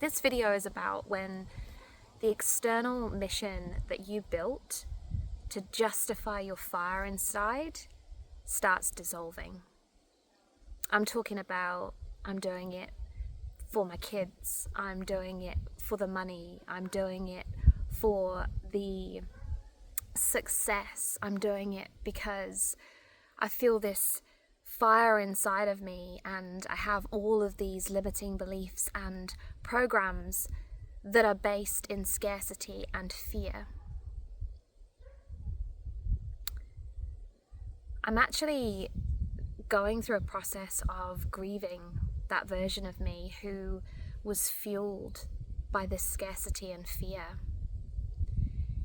This video is about when the external mission that you built to justify your fire inside starts dissolving. I'm talking about I'm doing it for my kids, I'm doing it for the money, I'm doing it for the success, I'm doing it because I feel this fire inside of me and I have all of these limiting beliefs and programs that are based in scarcity and fear. I'm actually going through a process of grieving that version of me who was fueled by this scarcity and fear.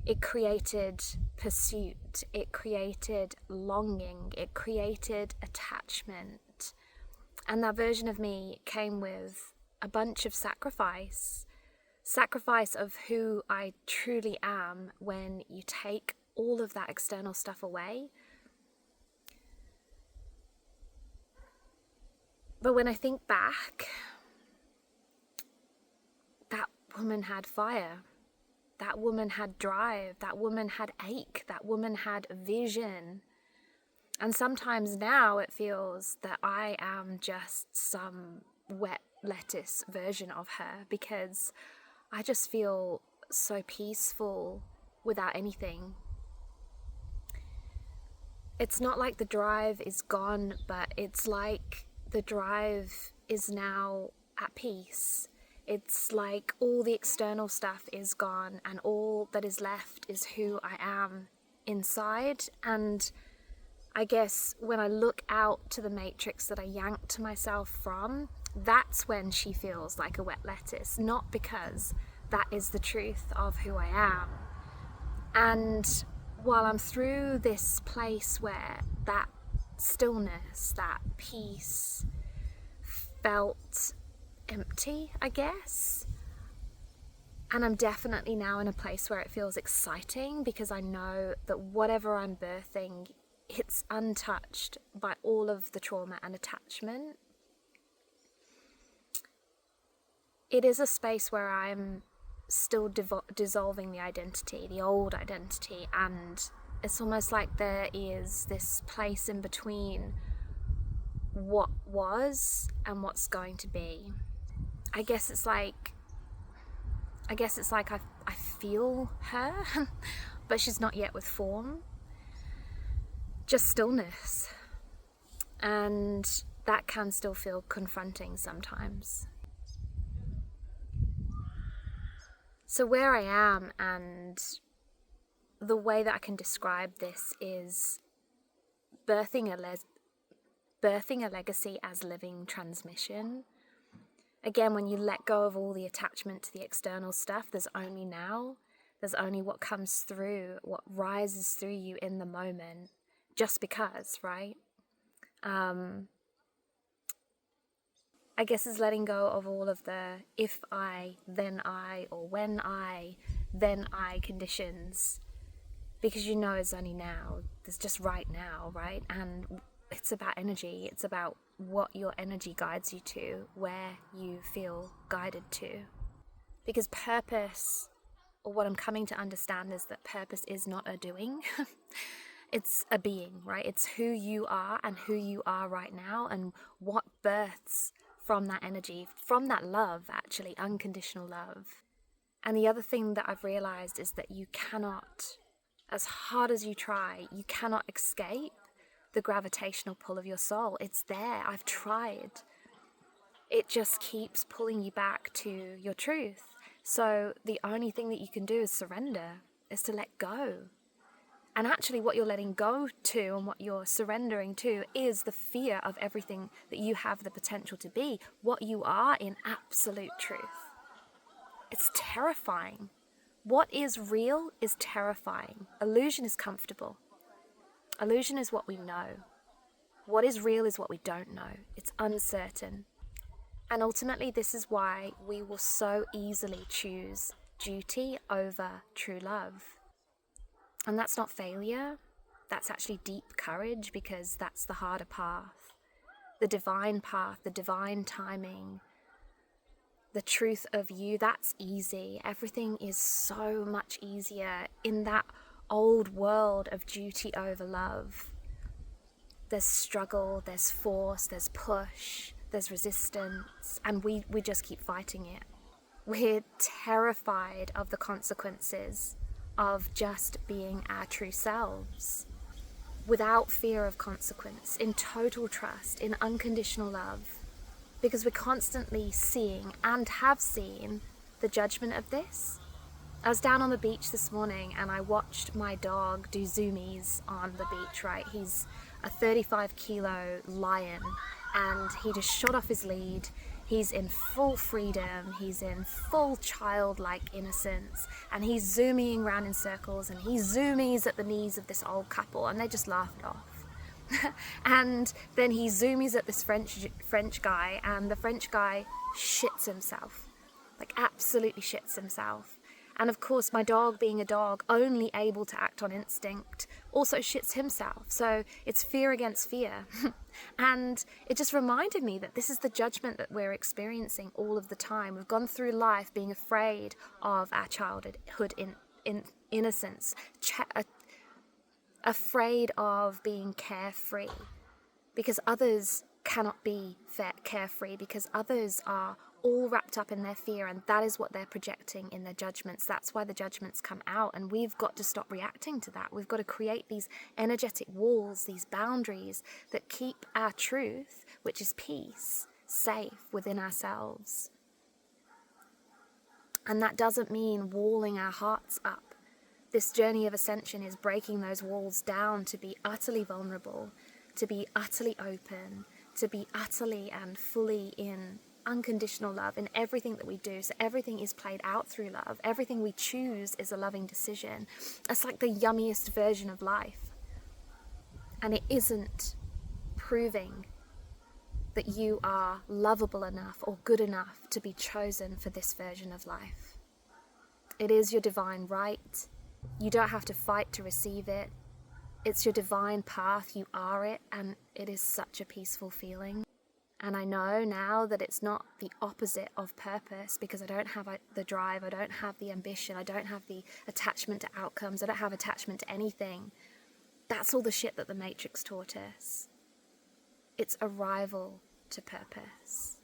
It created pursuit, it created longing, it created attachment. And that version of me came with a bunch of sacrifice of who I truly am when you take all of that external stuff away. But when I think back, that woman had fire. That woman had drive, that woman had ache, that woman had vision. And sometimes now it feels that I am just some wet lettuce version of her because I just feel so peaceful without anything. It's not like the drive is gone, but it's like the drive is now at peace. It's like all the external stuff is gone and all that is left is who I am inside. And I guess when I look out to the matrix that I yanked myself from, that's when she feels like a wet lettuce, not because that is the truth of who I am. And while I'm through this place where that stillness, that peace felt empty, I guess. And I'm definitely now in a place where it feels exciting because I know that whatever I'm birthing, it's untouched by all of the trauma and attachment. It is a space where I'm still dissolving the identity, the old identity, and it's almost like there is this place in between what was and what's going to be. I guess it's like I feel her, but she's not yet with form. Just stillness. And that can still feel confronting sometimes. So where I am and the way that I can describe this is birthing a legacy as living transmission. Again, when you let go of all the attachment to the external stuff, there's only now. There's only what comes through, what rises through you in the moment, just because, right? I guess it's letting go of all of the if I, then I, or when I, then I conditions. Because you know it's only now. There's just right now, right? And it's about energy. It's about what your energy guides you to, where you feel guided to. Because purpose, or what I'm coming to understand, is that purpose is not a doing. It's a being, right? It's who you are and who you are right now and what births from that energy, from that love, actually, unconditional love. And the other thing that I've realized is that you cannot, as hard as you try, you cannot escape the gravitational pull of your soul. It's there. I've tried. It just keeps pulling you back to your truth. So the only thing that you can do is surrender, is to let go. And actually what you're letting go to and what you're surrendering to is the fear of everything that you have the potential to be, what you are in absolute truth. It's terrifying. What is real is terrifying. Illusion is comfortable. Illusion is what we know. What is real is what we don't know. It's uncertain. And ultimately, this is why we will so easily choose duty over true love. And that's not failure. That's actually deep courage, because that's the harder path. The divine path, the divine timing, the truth of you, that's easy. Everything is so much easier in that old world of duty over love. There's struggle, there's force, there's push, there's resistance, and we just keep fighting it. We're terrified of the consequences of just being our true selves, without fear of consequence, in total trust, in unconditional love, because we're constantly seeing and have seen the judgment of this. I was down on the beach this morning and I watched my dog do zoomies on the beach, right? He's a 35-kilo lion and he just shot off his lead. He's in full freedom, he's in full childlike innocence, and he's zooming around in circles, and he zoomies at the knees of this old couple, and they just laugh it off. And then he zoomies at this French guy, and the French guy shits himself, like absolutely shits himself. And of course, my dog, being a dog, only able to act on instinct, also shits himself. So it's fear against fear. And it just reminded me that this is the judgment that we're experiencing all of the time. We've gone through life being afraid of our childhood in innocence, afraid of being carefree, because others cannot be carefree, because others are all wrapped up in their fear, and that is what they're projecting in their judgments. That's why the judgments come out, and we've got to stop reacting to that. We've got to create these energetic walls, these boundaries that keep our truth, which is peace, safe within ourselves. And that doesn't mean walling our hearts up. This journey of ascension is breaking those walls down to be utterly vulnerable, to be utterly open, to be utterly and fully in unconditional love in everything that we do. So everything is played out through love. Everything we choose is a loving decision. It's like the yummiest version of life. And it isn't proving that you are lovable enough or good enough to be chosen for this version of life. It is your divine right. You don't have to fight to receive it. It's your divine path. You are it, and it is such a peaceful feeling. And I know now that it's not the opposite of purpose, because I don't have the drive, I don't have the ambition, I don't have the attachment to outcomes, I don't have attachment to anything. That's all the shit that the Matrix taught us. It's arrival to purpose.